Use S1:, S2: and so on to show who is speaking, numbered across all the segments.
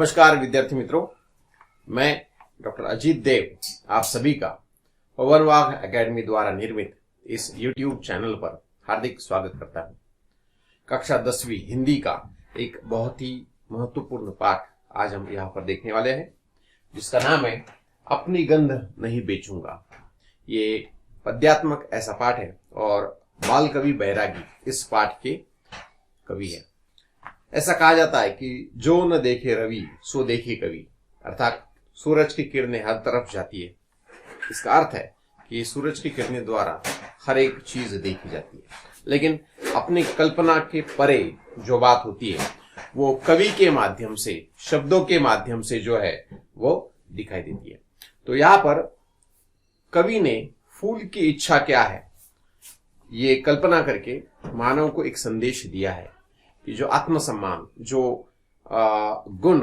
S1: नमस्कार विद्यार्थी मित्रों, मैं डॉक्टर अजीत देव आप सभी का पवन वाघ एकेडमी द्वारा निर्मित इस YouTube चैनल पर हार्दिक स्वागत करता हूं। कक्षा 10वीं हिंदी का एक बहुत ही महत्वपूर्ण पाठ आज हम यहाँ पर देखने वाले हैं, जिसका नाम है अपनी गंध नहीं बेचूंगा। ये पद्यात्मक ऐसा पाठ है और बाल कवि बैरागी इस पाठ के कवि है। ऐसा कहा जाता है कि जो न देखे रवि सो देखे कवि, अर्थात सूरज की किरणें हर तरफ जाती है। इसका अर्थ है कि सूरज की किरणें द्वारा हर एक चीज देखी जाती है, लेकिन अपनी कल्पना के परे जो बात होती है वो कवि के माध्यम से, शब्दों के माध्यम से जो है वो दिखाई देती है। तो यहाँ पर कवि ने फूल की इच्छा क्या है ये कल्पना करके मानव को एक संदेश दिया है कि जो आत्मसम्मान, जो गुण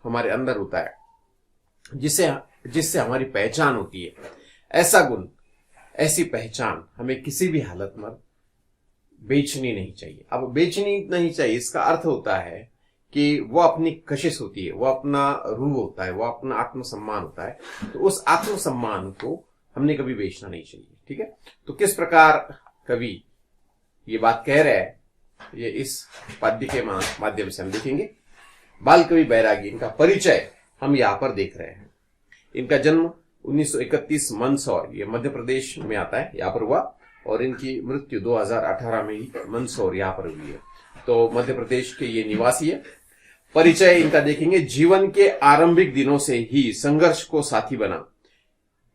S1: हमारे अंदर होता है, जिससे हमारी पहचान होती है, ऐसा गुण, ऐसी पहचान हमें किसी भी हालत में बेचनी नहीं चाहिए। अब बेचनी नहीं चाहिए इसका अर्थ होता है कि वो अपनी कशिश होती है, वो अपना रूह होता है, वो अपना आत्मसम्मान होता है। तो उस आत्मसम्मान को हमने कभी बेचना नहीं चाहिए। ठीक है, तो किस प्रकार कवि ये बात कह रहे हैं ये इस पद्य के माध्यम से हम देखेंगे। बाल कवि बैरागी, इनका परिचय हम यहाँ पर देख रहे हैं। इनका जन्म 1931 मंदसौर, ये मध्य प्रदेश में आता है, यहाँ पर हुआ, और इनकी मृत्यु 2018 में ही मंदसौर यहाँ पर हुई है। तो मध्य प्रदेश के ये निवासी है। परिचय इनका देखेंगे। जीवन के आरंभिक दिनों से ही संघर्ष को साथी बना,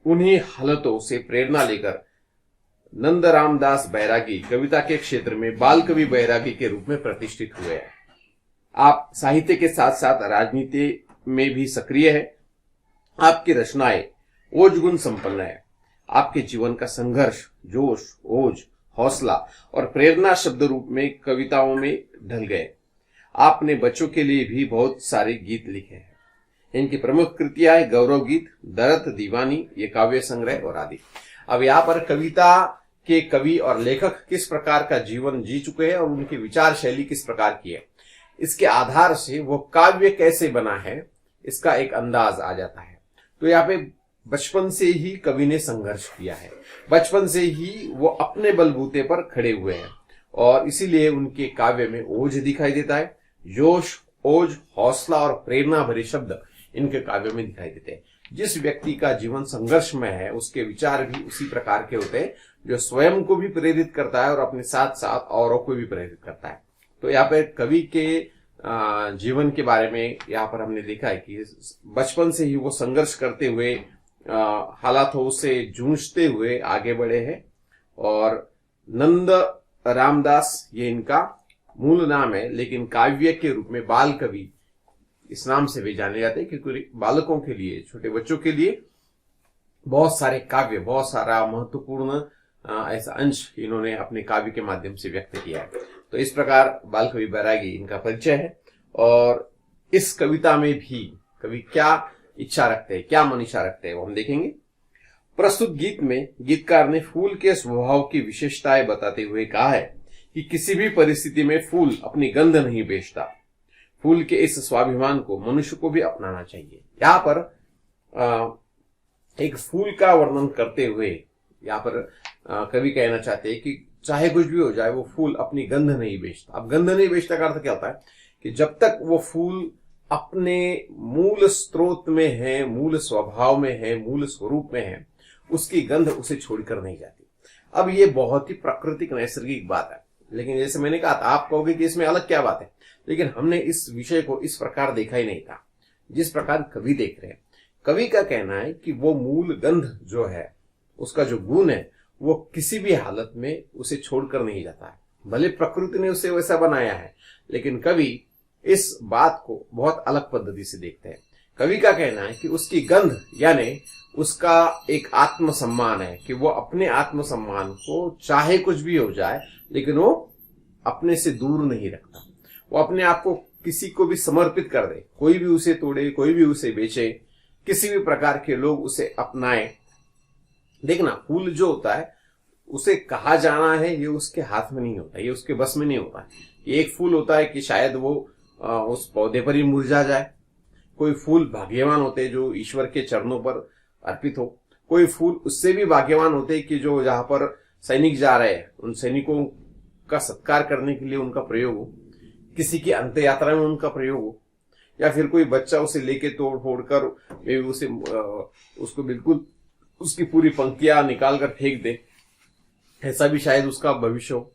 S1: उन्हीं हालतों से प्रेरणा लेकर नंदराम दास बैरागी कविता के क्षेत्र में बाल कवि बैरागी के रूप में प्रतिष्ठित हुए हैं। आप साहित्य के साथ साथ राजनीति में भी सक्रिय है। आपकी रचनाएं ओज गुण संपन्न है। आपके जीवन का संघर्ष, जोश, ओज, हौसला और प्रेरणा शब्द रूप में कविताओं में ढल गए। आपने बच्चों के लिए भी बहुत सारे गीत लिखे हैं। इनकी प्रमुख कृतियां है गौरव गीत, दरत दीवानी, ये काव्य संग्रह और आदि। अब यहाँ पर कविता के कवि और लेखक किस प्रकार का जीवन जी चुके हैं और उनकी विचार शैली किस प्रकार की है, इसके आधार से वो काव्य कैसे बना है इसका एक अंदाज आ जाता है। तो यहाँ पे बचपन से ही कवि ने संघर्ष किया है, बचपन से ही वो अपने बलबूते पर खड़े हुए हैं और इसीलिए उनके काव्य में ओज दिखाई देता है। जोश, ओज, हौसला और प्रेरणा भरे शब्द इनके काव्य में दिखाई देते हैं। जिस व्यक्ति का जीवन संघर्ष में है उसके विचार भी उसी प्रकार के होते हैं, जो स्वयं को भी प्रेरित करता है और अपने साथ साथ औरों को भी प्रेरित करता है। तो यहाँ पे कवि के जीवन के बारे में यहाँ पर हमने देखा है कि बचपन से ही वो संघर्ष करते हुए, हालातों से जूझते हुए आगे बढ़े हैं। और नंद रामदास ये इनका मूल नाम है, लेकिन काव्य के रूप में बाल कवि इस नाम से भी जाने जाते हैं, क्योंकि बालकों के लिए, छोटे बच्चों के लिए बहुत सारे काव्य, बहुत सारा महत्वपूर्ण ऐसा अंश इन्होंने अपने काव्य के माध्यम से व्यक्त किया है। तो इस प्रकार बाल कवि बैरागी इनका परिचय है। और इस कविता में भी कवि क्या इच्छा रखते हैं, क्या मनीषा रखते हैं, वो हम देखेंगे। प्रस्तुत गीत में गीतकार ने फूल के स्वभाव की विशेषताएं बताते हुए कहा है कि किसी भी परिस्थिति में फूल अपनी गंध नहीं बेचता। फूल के इस स्वाभिमान को मनुष्य को भी अपनाना चाहिए। यहाँ पर एक फूल का वर्णन करते हुए यहाँ पर कवि कहना चाहते हैं कि चाहे कुछ भी हो जाए वो फूल अपनी गंध नहीं बेचता। अब गंध नहीं बेचता का अर्थ क्या होता है कि जब तक वो फूल अपने मूल स्रोत में है, मूल स्वभाव में है, मूल स्वरूप में है, उसकी गंध उसे छोड़कर नहीं जाती। अब ये बहुत ही प्राकृतिक नैसर्गिक बात है, लेकिन जैसे मैंने कहा था, आप कहोगे कि इसमें अलग क्या बात है, लेकिन हमने इस विषय को इस प्रकार देखा ही नहीं था जिस प्रकार कवि देख रहे हैं। कवि का कहना है कि वो मूल गंध जो है, उसका जो गुण है, वो किसी भी हालत में उसे छोड़कर नहीं जाता है। भले प्रकृति ने उसे वैसा बनाया है, लेकिन कवि इस बात को बहुत अलग पद्धति से देखते हैं। कवि का कहना है कि उसकी गंध यानी उसका एक आत्मसम्मान है कि वो अपने आत्मसम्मान को चाहे कुछ भी हो जाए, लेकिन वो अपने से दूर नहीं रखता। वो अपने आप को किसी को भी समर्पित कर दे, कोई भी उसे तोड़े, कोई भी उसे बेचे, किसी भी प्रकार के लोग उसे अपनाए। देखना, फूल जो होता है उसे कहा जाना है ये उसके हाथ में नहीं होता, ये उसके बस में नहीं होता। ये एक फूल होता है कि शायद वो उस पौधे पर ही मुरझा जाए, कोई फूल भाग्यवान होते हैं जो ईश्वर के चरणों पर अर्पित हो, कोई फूल उससे भी भाग्यवान होते हैं कि जो जहां पर सैनिक जा रहे हैं उन सैनिकों का सत्कार करने के लिए उनका प्रयोग हो, किसी की अंत्य यात्रा में उनका प्रयोग हो, या फिर कोई बच्चा उसे लेके तोड़ फोड़ कर उसे उसको बिल्कुल उसकी पूरी पंक्तियां निकाल कर फेंक दे, ऐसा भी शायद उसका भविष्य हो।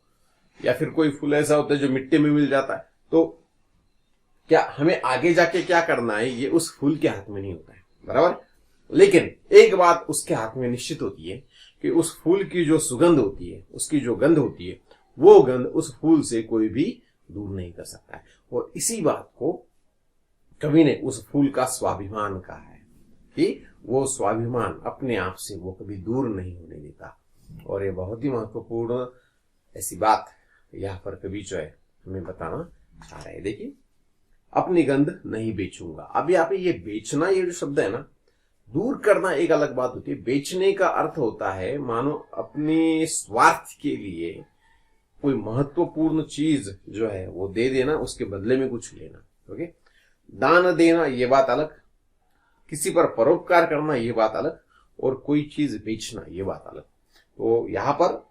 S1: या फिर कोई फूल ऐसा होता है जो मिट्टी में मिल जाता है। तो क्या हमें आगे जाके क्या करना है ये उस फूल के हाथ में नहीं होता है, बराबर। लेकिन एक बात उसके हाथ में निश्चित होती है कि उस फूल की जो सुगंध होती है, उसकी जो गंध होती है, वो गंध उस फूल से कोई भी दूर नहीं कर सकता है। और इसी बात को कवि ने उस फूल का स्वाभिमान कहा है कि वो स्वाभिमान अपने आप से वो कभी दूर नहीं होने देता। और ये बहुत ही महत्वपूर्ण ऐसी बात यहाँ पर कवि जो है हमें बताना चाह रहे हैं। देखिए, अपनी गंध नहीं बेचूंगा। अब यहाँ पे ये बेचना, ये जो शब्द है ना, दूर करना एक अलग बात होती है। बेचने का अर्थ होता है मानो अपने स्वार्थ के लिए कोई महत्वपूर्ण चीज जो है वो दे देना, उसके बदले में कुछ लेना। ओके, दान देना ये बात अलग, किसी पर परोपकार करना ये बात अलग, और कोई चीज बेचना ये बात अलग। तो यहां पर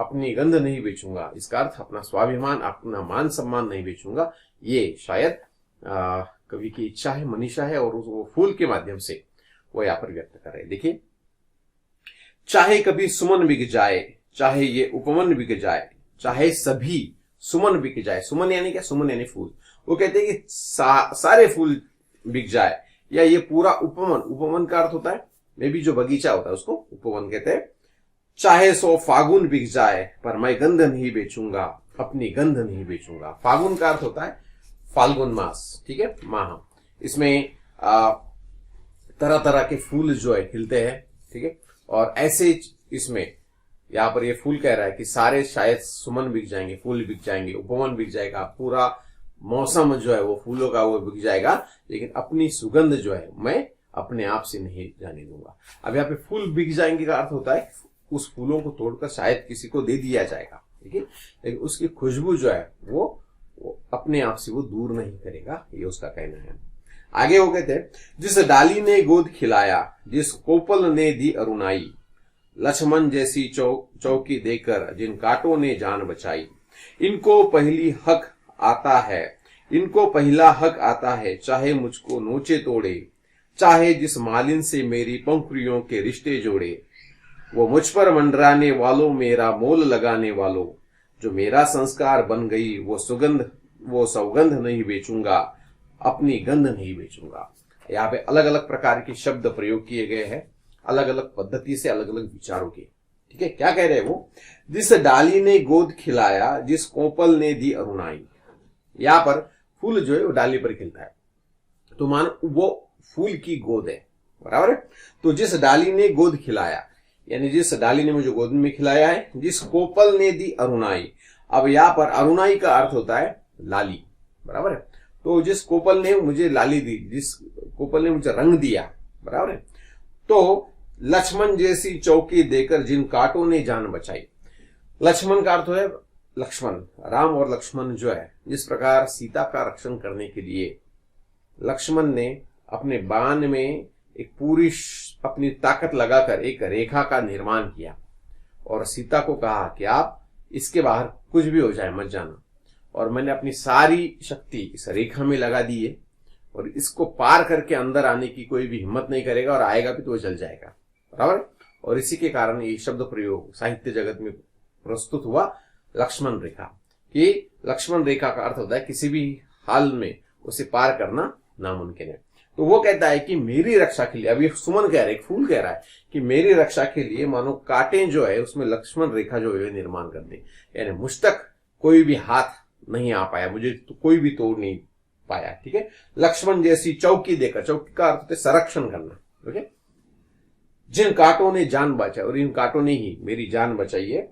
S1: अपनी गंध नहीं बेचूंगा, इसका अर्थ अपना स्वाभिमान, अपना मान सम्मान नहीं बेचूंगा। ये शायद कवि की इच्छा है, मनीषा है, और वो फूल के माध्यम से वो यहां पर व्यक्त कर रहे हैं। देखिए, चाहे कभी सुमन बिक जाए, चाहे ये उपमन बिक जाए, चाहे सभी सुमन बिक जाए। सुमन यानी क्या? सुमन यानी फूल। वो कहते हैं कि सारे फूल बिक जाए, या ये पूरा उपमन, उपमन का अर्थ होता है मे भी जो बगीचा होता है उसको उपवन कहते हैं। चाहे 100 फागुन बिक जाए पर मैं गंध नहीं बेचूंगा, अपनी गंध नहीं बेचूंगा। फागुन का अर्थ होता है फाल्गुन मास, ठीक है, माह। इसमें तरह तरह के फूल जो है खिलते हैं, ठीक है। और ऐसे इसमें यहाँ पर ये फूल कह रहा है कि सारे शायद सुमन बिक जाएंगे, फूल बिक जाएंगे, उपवन बिक जाएगा, पूरा मौसम जो है वो फूलों का वो बिक जाएगा, लेकिन अपनी सुगंध जो है मैं अपने आप से नहीं जाने दूंगा। अब यहाँ पे फूल बिक जाएंगे का अर्थ होता है उस फूलों को तोड़कर शायद किसी को दे दिया जाएगा, ठीक है, लेकिन उसकी खुशबू जो है वो अपने आप से वो दूर नहीं करेगा, ये उसका कहना है। आगे वो कहते हैं, जिस डाली ने गोद खिलाया, जिस कोपल ने दी अरुणाई, लक्ष्मण जैसी चौकी देकर जिन कांटों ने जान बचाई। इनको पहली हक आता है, इनको पहला हक आता है, चाहे मुझको नोचे तोड़े, चाहे जिस मालिन से मेरी पंखुड़ियों के रिश्ते जोड़े। वो मुझ पर मंडराने वालों, मेरा मोल लगाने वालों, जो मेरा संस्कार बन गई वो सुगंध, वो सौगंध नहीं बेचूंगा, अपनी गंध नहीं बेचूंगा। यहाँ पे अलग अलग प्रकार के शब्द प्रयोग किए गए हैं, अलग अलग पद्धति से, अलग अलग विचारों के, ठीक है। क्या कह रहे हैं वो? जिस डाली ने गोद खिलाया, जिस कोपल ने दी अरुणाई। यहाँ पर फूल जो है वो डाली पर खिलता है, तो मानो वो फूल की गोद है, बराबर है। तो जिस डाली ने गोद खिलाया, यानी जिस डाली ने मुझे गोद में खिलाया है, जिस कोपल ने दी अरुणाई। अब यहाँ पर अरुणाई का अर्थ होता है लाली, बराबर है। तो जिस कोपल ने मुझे लाली दी, जिस कोपल ने मुझे रंग दिया, बराबर है। तो लक्ष्मण जैसी चौकी देकर जिन कांटों ने जान बचाई। लक्ष्मण का अर्थ है लक्ष्मण, राम और लक्ष्मण जो है, जिस प्रकार सीता का रक्षण करने के लिए लक्ष्मण ने अपने बाण में एक पूरी अपनी ताकत लगाकर एक रेखा का निर्माण किया और सीता को कहा कि आप इसके बाहर कुछ भी हो जाए मत जाना, और मैंने अपनी सारी शक्ति इस रेखा में लगा दी है, और इसको पार करके अंदर आने की कोई भी हिम्मत नहीं करेगा, और आएगा भी तो वो जल जाएगा, बराबर। और इसी के कारण ये शब्द प्रयोग साहित्य जगत में प्रस्तुत हुआ, लक्ष्मण रेखा। कि लक्ष्मण रेखा का अर्थ होता है किसी भी हाल में उसे पार करना नामुमकिन है। तो वो कहता है कि मेरी रक्षा के लिए, अब ये सुमन कह रहा है, एक फूल कह रहा है कि मेरी रक्षा के लिए मानो कांटे जो है उसमें लक्ष्मण रेखा जो है निर्माण कर दे, यानी मुझ तक कोई भी हाथ नहीं आ पाया, मुझे तो कोई भी तोड़ नहीं पाया, ठीक है। लक्ष्मण जैसी चौकी देकर, चौकी का अर्थ होता है संरक्षण करना, ओके। जिन कांटों ने जान बचाई, और इन कांटों ने ही मेरी जान बचाई है।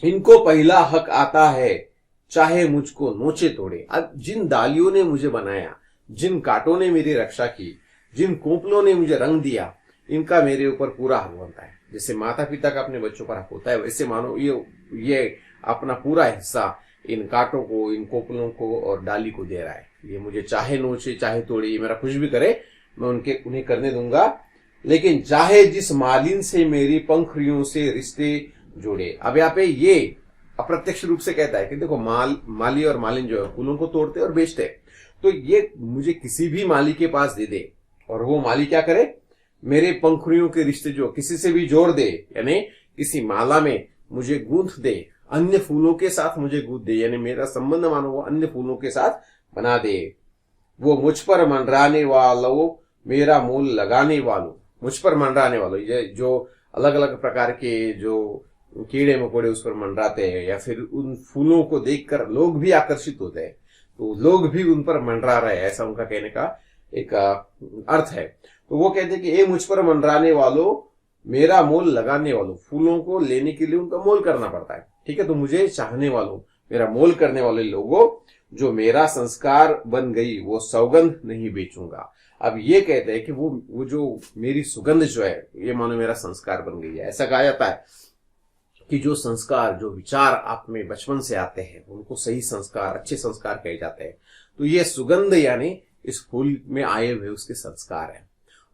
S1: इनको पहला हक आता है, चाहे मुझको नोचे तोड़े। अब जिन डालियों ने मुझे बनाया, जिन कांटों ने मेरी रक्षा की, जिन कोपलों ने मुझे रंग दिया, इनका मेरे ऊपर पूरा हक बनता है। जैसे माता पिता का अपने बच्चों पर हक होता है, वैसे मानो ये अपना पूरा हिस्सा इन कांटों को, इन कोपलों को और डाली को दे रहा है। ये मुझे चाहे नोचे चाहे तोड़े, ये मेरा कुछ भी करे, मैं उन्हें करने दूंगा, लेकिन चाहे जिस मालिन से मेरी पंखुड़ियों से रिश्ते जोड़े। अब यहाँ पे ये अप्रत्यक्ष रूप से कहता है कि देखो माली और मालिन जो है फूलों को तोड़ते और बेचते हैं, तो ये मुझे किसी भी माली के पास दे दे और वो माली क्या करे, मेरे पंखुड़ियों के रिश्ते जो किसी से भी जोड़ दे, यानी किसी माला में मुझे गूंथ दे, अन्य फूलों के साथ मुझे गूंथ दे, यानी मेरा संबंध मानो वो अन्य फूलों के साथ बना दे। वो मुझ पर मंडराने वालों, मेरा मोल लगाने वालों, मुझ पर मंडराने वालों, ये जो अलग अलग प्रकार के जो कीड़े मकोड़े उस पर मंडराते हैं, या फिर उन फूलों को देखकर लोग भी आकर्षित होते हैं, तो लोग भी उन पर मंडरा रहे हैं, ऐसा उनका कहने का एक अर्थ है। तो वो कहते हैं कि ए मुझ पर मंडराने वालों, मेरा मोल लगाने वालों, फूलों को लेने के लिए उनका मोल करना पड़ता है, ठीक है। तो मुझे चाहने वालों, मेरा मोल करने वाले लोगों, जो मेरा संस्कार बन गई वो सौगंध नहीं बेचूंगा। अब ये कहते हैं कि वो जो मेरी सुगंध जो है, ये मानो मेरा संस्कार बन गई है। ऐसा कहा जाता है कि जो संस्कार, जो विचार आप में बचपन से आते हैं, उनको सही संस्कार, अच्छे संस्कार कहे जाते हैं। तो ये सुगंध यानी इस फूल में आए हुए उसके संस्कार है।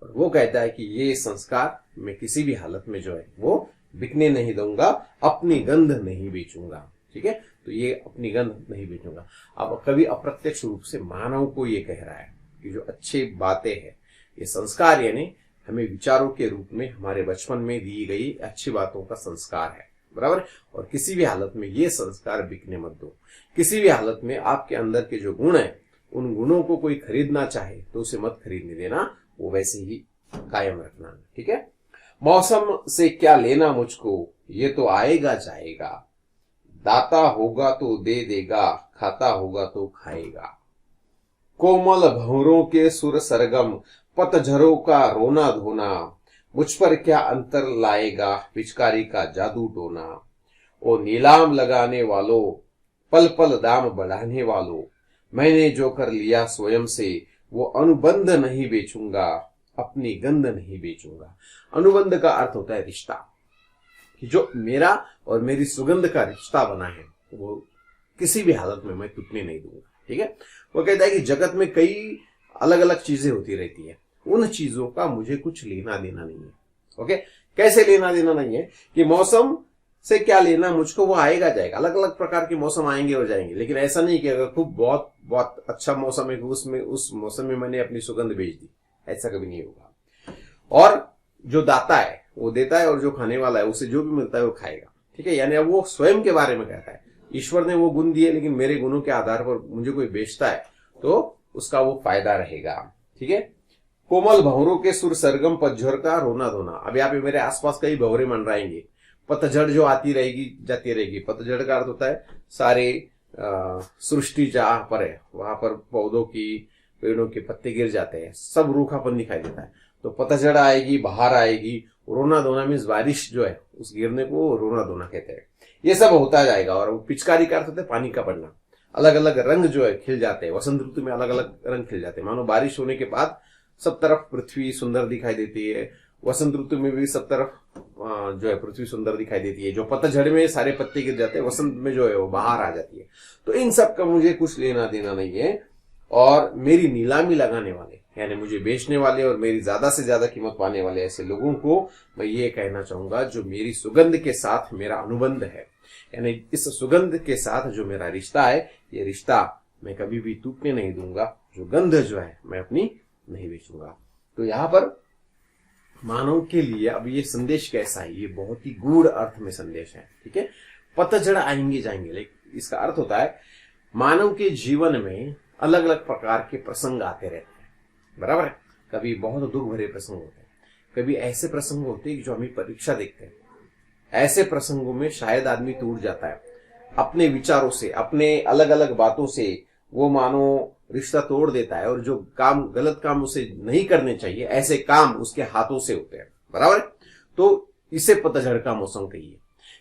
S1: और वो कहता है कि ये संस्कार मैं किसी भी हालत में जो है वो बिकने नहीं दूंगा, अपनी गंध नहीं बेचूंगा, ठीक है। तो ये अपनी गंध नहीं बेचूंगा। अब कवि अप्रत्यक्ष रूप से मानव को ये कह रहा है कि जो अच्छी बातें हैं, ये संस्कार यानी हमें विचारों के रूप में हमारे बचपन में दी गई अच्छी बातों का संस्कार है, बराबर। और किसी भी हालत में ये संस्कार बिकने मत दो। किसी भी हालत में आपके अंदर के जो गुण है, उन गुणों को कोई खरीदना चाहे तो उसे मत खरीदने देना, वो वैसे ही कायम रखना, ठीक है। मौसम से क्या लेना मुझको, ये तो आएगा जाएगा, दाता होगा तो दे देगा, खाता होगा तो खाएगा। कोमल भंवरों के सुर सरगम, पतझरों का रोना धोना, मुझ पर क्या अंतर लाएगा, पिचकारी का जादू टोना। ओ नीलाम लगाने वालों, पल पल दाम बढ़ाने वालों, मैंने जो कर लिया स्वयं से, वो अनुबंध नहीं बेचूंगा, अपनी गंध नहीं बेचूंगा। अनुबंध का अर्थ होता है रिश्ता, कि जो मेरा और मेरी सुगंध का रिश्ता बना है वो किसी भी हालत में मैं टूटने नहीं दूंगा, ठीक है। वो कहता है कि जगत में कई अलग अलग चीजें होती रहती है, उन चीजों का मुझे कुछ लेना देना नहीं है। ओके, कैसे लेना देना नहीं है कि मौसम से क्या लेना मुझको, वो आएगा जाएगा, अलग अलग प्रकार के मौसम आएंगे और जाएंगे, लेकिन ऐसा नहीं कि अगर खूब बहुत बहुत अच्छा मौसम है उसमें उस मौसम में मैंने अपनी सुगंध बेच दी, ऐसा कभी नहीं होगा। और जो दाता है वो देता है, और जो खाने वाला है उसे जो भी मिलता है वो खाएगा, ठीक है। यानी अब वो स्वयं के बारे में कहता है, ईश्वर ने वो गुण दिए, लेकिन मेरे गुणों के आधार पर मुझे कोई बेचता है तो उसका वो फायदा रहेगा, ठीक है। कोमल भंवरों के सुर सरगम, पतझड़ का रोना धोना। अब यहाँ पे मेरे आसपास कई भंवरे मंडराएंगे, पतझड़ जो आती रहेगी जाती रहेगी। पतझड़ का अर्थ होता है सारे सृष्टि जहां पर है वहां पर पौधों की, पेड़ों के पत्ते गिर जाते हैं, सब रूखापन दिखाई देता है। तो पतझड़ आएगी, बाहर आएगी। रोना धोना मीन्स बारिश जो है उस गिरने को रोना धोना कहते हैं। ये सब होता जाएगा। और पिचकारी का अर्थ होता है पानी का पड़ना। अलग अलग रंग जो है खिल जाते हैं, वसंत ऋतु में अलग अलग रंग खिल जाते हैं। मानो बारिश होने के बाद सब तरफ पृथ्वी सुंदर दिखाई देती है, वसंत ऋतु में भी सब तरफ जो है पृथ्वी सुंदर दिखाई देती है। जो पतझड़ में सारे पत्ते गिर जाते हैं, वसंत में जो है वो बाहर आ जाती है। तो इन सब का मुझे कुछ लेना देना नहीं है। और मेरी नीलामी लगाने वाले यानी मुझे बेचने वाले और मेरी ज्यादा से ज्यादा कीमत पाने वाले ऐसे लोगों को मैं ये कहना चाहूंगा, जो मेरी सुगंध के साथ मेरा अनुबंध है, यानी इस सुगंध के साथ जो मेरा रिश्ता है, ये रिश्ता मैं कभी भी टूटने नहीं दूंगा। जो गंध जो है मैं अपनी नहीं बेचूंगा। तो यहाँ पर मानव के लिए अब ये संदेश कैसा है, ये बहुत ही गूढ़ अर्थ में संदेश है, ठीक है। पतझड़ आएंगे जाएंगे, लेकिन इसका अर्थ होता है मानव के जीवन में अलग अलग प्रकार के प्रसंग आते रहते हैं, बराबर है। कभी बहुत दुख भरे प्रसंग होते हैं, कभी ऐसे प्रसंग होते हैं जो हमें परीक्षा देखते हैं। ऐसे प्रसंगों में शायद आदमी टूट जाता है अपने विचारों से, अपने अलग अलग बातों से वो मानो रिश्ता तोड़ देता है। और जो काम, गलत काम उसे नहीं करने चाहिए, ऐसे काम उसके हाथों से होते हैं, बराबर। तो इसे पतझड़ का मौसम कहिए।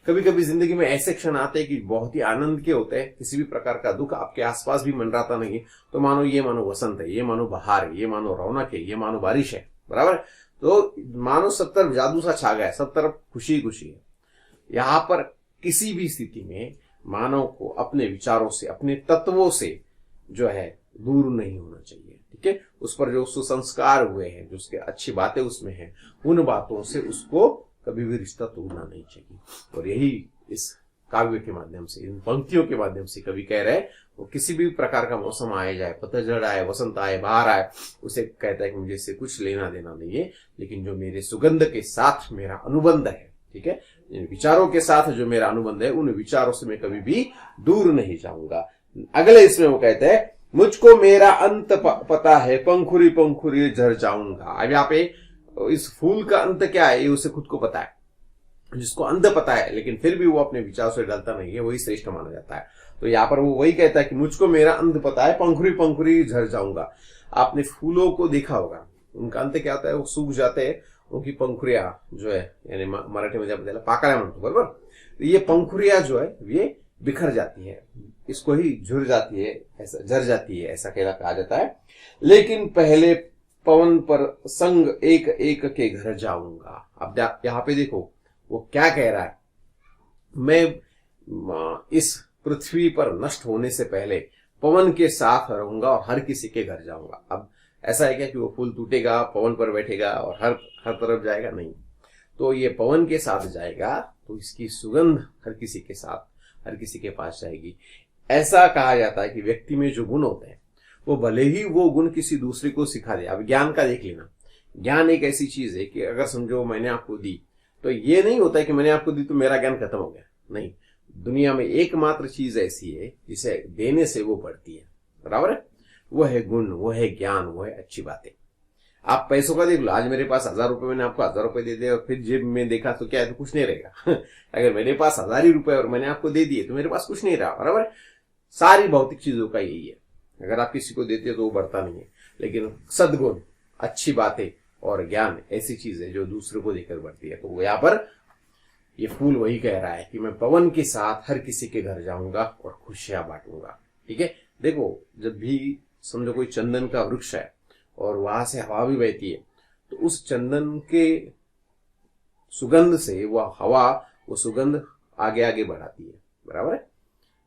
S1: कभी कभी जिंदगी में ऐसे क्षण आते हैं कि बहुत ही आनंद के होते हैं, किसी भी प्रकार का दुख आपके आसपास भी मंडराता नहीं, तो मानो ये मानो वसंत है, ये मानो बहार है, ये मानो रौनक है, ये मानो बारिश है, बराबर। तो मानो सब तरफ जादू सा छा गया है, सब तरफ खुशी खुशी है। यहाँ पर किसी भी स्थिति में मानव को अपने विचारों से, अपने तत्वों से जो है दूर नहीं होना चाहिए। ठीक है, उस पर जो सुसंस्कार हुए हैं, जो उसके अच्छी बातें उसमें हैं, उन बातों से उसको कभी भी रिश्ता तोड़ना नहीं चाहिए। और यही इस काव्य के माध्यम से, इन पंक्तियों के माध्यम से कवि कह रहे हैं, वो किसी भी प्रकार का मौसम आए जाए, पतझड़ आए, वसंत आए, बाहर आए, उसे कहता है कि मुझे इससे कुछ लेना देना नहीं है, लेकिन जो मेरे सुगंध के साथ मेरा अनुबंध है, ठीक है, इन विचारों के साथ जो मेरा अनुबंध है, उन विचारों से मैं कभी भी दूर नहीं जाऊंगा। अगले इसमें वो कहते हैं, मुझको मेरा अंत पता है, पंखुरी पंखुरी झर जाऊंगा। अब यहाँ पे इस फूल का अंत क्या है, ये उसे खुद को पता है। जिसको अंत पता है लेकिन फिर भी वो अपने विचार से डरता नहीं है, वही श्रेष्ठ माना जाता है। तो यहाँ पर वो वही कहता है कि मुझको मेरा अंत पता है, पंखुरी पंखुरी झर जाऊंगा। आपने फूलों को देखा होगा, उनका अंत क्या होता है, वो सूख जाते हैं, उनकी पंखुरिया जो है, यानी मराठी में जब पाकळ्या म्हणतो, बरोबर। तो ये पंखुरिया जो है ये बिखर जाती है, इसको ही झुर जाती है, ऐसा झर जाती है, ऐसा कहा जाता है। लेकिन पहले पवन पर संग एक एक के घर जाऊंगा। अब यहाँ पे देखो वो क्या कह रहा है, मैं इस पृथ्वी पर नष्ट होने से पहले पवन के साथ रहूंगा और हर किसी के घर जाऊंगा। अब ऐसा है क्या कि वो फूल टूटेगा, पवन पर बैठेगा और हर तरफ जाएगा? नहीं। तो ये पवन के साथ जाएगा तो इसकी सुगंध हर किसी के साथ, हर किसी के पास जाएगी। ऐसा कहा जाता है कि व्यक्ति में जो गुण होते हैं, वो भले ही वो गुण किसी दूसरे को सिखा दे। अब ज्ञान का देख लेना, ज्ञान एक ऐसी चीज है कि अगर समझो मैंने आपको दी, तो ये नहीं होता है कि मैंने आपको दी तो मेरा ज्ञान खत्म हो गया, नहीं। दुनिया में एकमात्र चीज ऐसी है जिसे देने से वो बढ़ती है, बराबर है। वो है गुण, वो है ज्ञान, वो है अच्छी बातें। आप पैसों का देख लो, आज मेरे पास 1000 रुपए, मैंने आपको 1000 रुपए दे दिए और फिर जेब में देखा तो क्या है, तो कुछ नहीं रहेगा। अगर मेरे पास 1000 ही रुपए और मैंने आपको दे दिए तो मेरे पास कुछ नहीं रहा, बराबर है। सारी भौतिक चीजों का यही है, अगर आप किसी को देते हो तो वो बढ़ता नहीं है। लेकिन सद्गुण, अच्छी बातें और ज्ञान ऐसी चीज है जो दूसरों को देकर बढ़ती है। तो यहाँ पर ये फूल वही कह रहा है कि मैं पवन के साथ हर किसी के घर जाऊंगा और खुशियां बांटूंगा। ठीक है, देखो जब भी समझो कोई चंदन का वृक्ष है और वहां से हवा भी बहती है, तो उस चंदन के सुगंध से वह हवा वो सुगंध आगे आगे बढ़ाती है, बराबर है।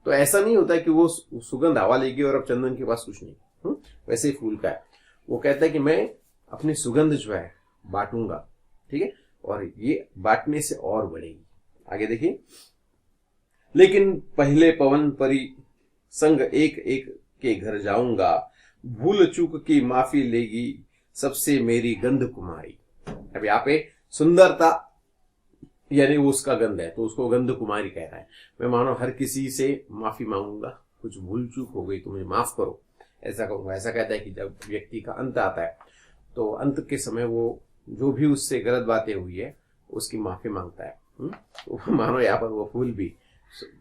S1: तो ऐसा नहीं होता है कि वो सुगंध हवा लेगी और अब चंदन के पास कुछ नहीं। वैसे ही फूल का है, वो कहता है कि मैं अपनी सुगंध जो है बांटूंगा, ठीक है, और ये बांटने से और बढ़ेगी। आगे देखिए, लेकिन पहले पवन परी संग एक एक के घर जाऊंगा, भूल चूक की माफी लेगी सबसे मेरी गंध कुमारी। अब यहाँ पे सुंदरता यानी वो उसका गंध है, तो उसको गंध कुमारी कह रहा है। मैं मानो हर किसी से माफी मांगूंगा, कुछ भूल चूक हो गई तो मुझे माफ करो, ऐसा कहूंगा। ऐसा कहता है कि जब व्यक्ति का अंत आता है तो अंत के समय वो जो भी उससे गलत बातें हुई है उसकी माफी मांगता है। तो मानो यहाँ पर वो फूल भी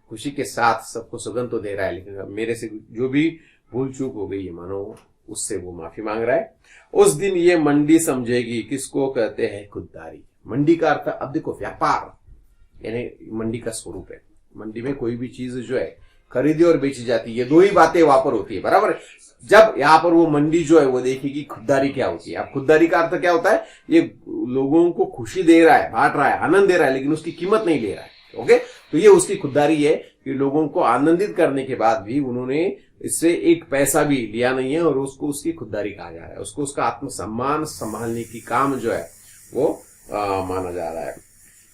S1: खुशी के साथ सबको सुगंध तो दे रहा है, लेकिन मेरे से जो भी भूल चूक हो गई है मानो उससे वो माफी मांग रहा है। उस दिन ये मंडी समझेगी किसको कहते हैं खुददारी। मंडी का अर्थ, अब देखो व्यापार यानी मंडी का स्वरूप है। मंडी में कोई भी चीज जो है खरीदी और बेची जाती है, दो ही बातें वहां पर होती है, बराबर। जब यहाँ पर वो मंडी जो है वो देखेगी खुददारी क्या होती है। अब खुददारी का अर्थ क्या होता है, ये लोगों को खुशी दे रहा है, बांट रहा है, आनंद दे रहा है, लेकिन उसकी कीमत नहीं ले रहा है। ओके, तो ये उसकी खुददारी है कि लोगों को आनंदित करने के बाद भी उन्होंने इससे एक पैसा भी लिया नहीं है, और उसको उसकी खुददारी कहा जा रहा है। उसको उसका आत्मसम्मान संभालने की काम जो है वो माना जा रहा है।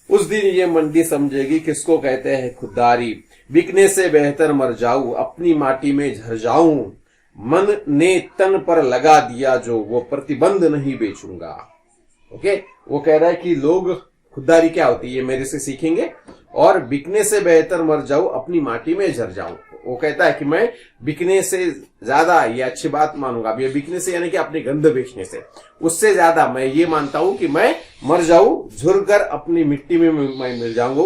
S1: उस दिन ये मंडी समझेगी किसको कहते हैं खुददारी, बिकने से बेहतर मर जाऊं, अपनी माटी में झर जाऊं, मन ने तन पर लगा दिया जो वो प्रतिबंध नहीं बेचूंगा। ओके, वो कह रहा है कि लोग खुददारी क्या होती है ये मेरे से सीखेंगे, और बिकने से बेहतर मर जाऊं, अपनी माटी में झर जाऊं। वो कहता है कि मैं बिकने से ज्यादा ये अच्छी बात मानूंगा। अब ये बिकने से यानी कि अपनी गंध बेचने से, उससे ज्यादा मैं ये मानता हूं कि मैं मर जाऊं, झुर कर अपनी मिट्टी में मैं मिल जाऊंगा।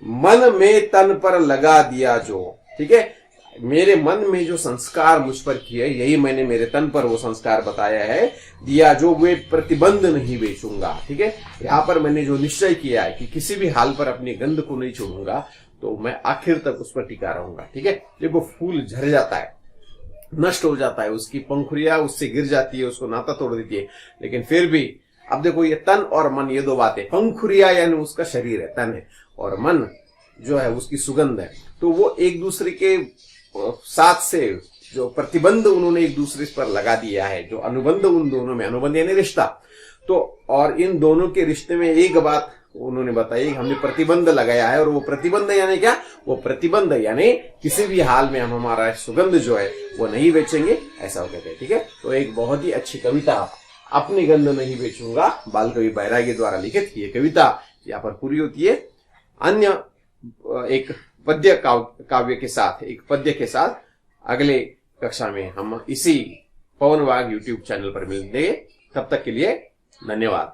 S1: मन में तन पर लगा दिया जो, ठीक है, मेरे मन में जो संस्कार मुझ पर किए, यही मैंने मेरे तन पर वो संस्कार बताया है, दिया जो वे प्रतिबंध नहीं बेचूंगा। ठीक है, यहाँ पर मैंने जो निश्चय किया है कि किसी भी हाल पर अपनी गंध को नहीं छोड़ूंगा, तो मैं आखिर तक उस पर टिका रहूंगा। ठीक है, जब वो फूल झर जाता है, नष्ट हो जाता है, उसकी पंखुड़ियां उससे गिर जाती है, उसको नाता तोड़ देती है, लेकिन फिर भी अब देखो ये तन और मन, ये दो बातें, पंखुड़ियां यानी उसका शरीर है, तन है, और मन जो है उसकी सुगंध है। तो वो एक दूसरे के साथ से जो प्रतिबंध उन्होंने एक दूसरे पर लगा दिया है, जो अनुबंध उन दोनों में, अनुबंध यानी रिश्ता, तो और इन दोनों के रिश्ते में एक बात उन्होंने बताई, हमने प्रतिबंध लगाया है। और वो प्रतिबंध यानी क्या? वो प्रतिबंध यानी किसी भी हाल में हम हमारा सुगंध जो है वो नहीं बेचेंगे, ऐसा वो कहते हैं। ठीक है, तो एक बहुत ही अच्छी कविता, अपनी गंध नहीं बेचूंगा, बाल कवि बैरागी द्वारा लिखित ये कविता यहाँ पर पूरी होती है। अन्य एक पद्य काव्य के साथ, एक पद्य के साथ अगले कक्षा में हम इसी पवन वाग यूट्यूब चैनल पर मिलेंगे। तब तक के लिए धन्यवाद।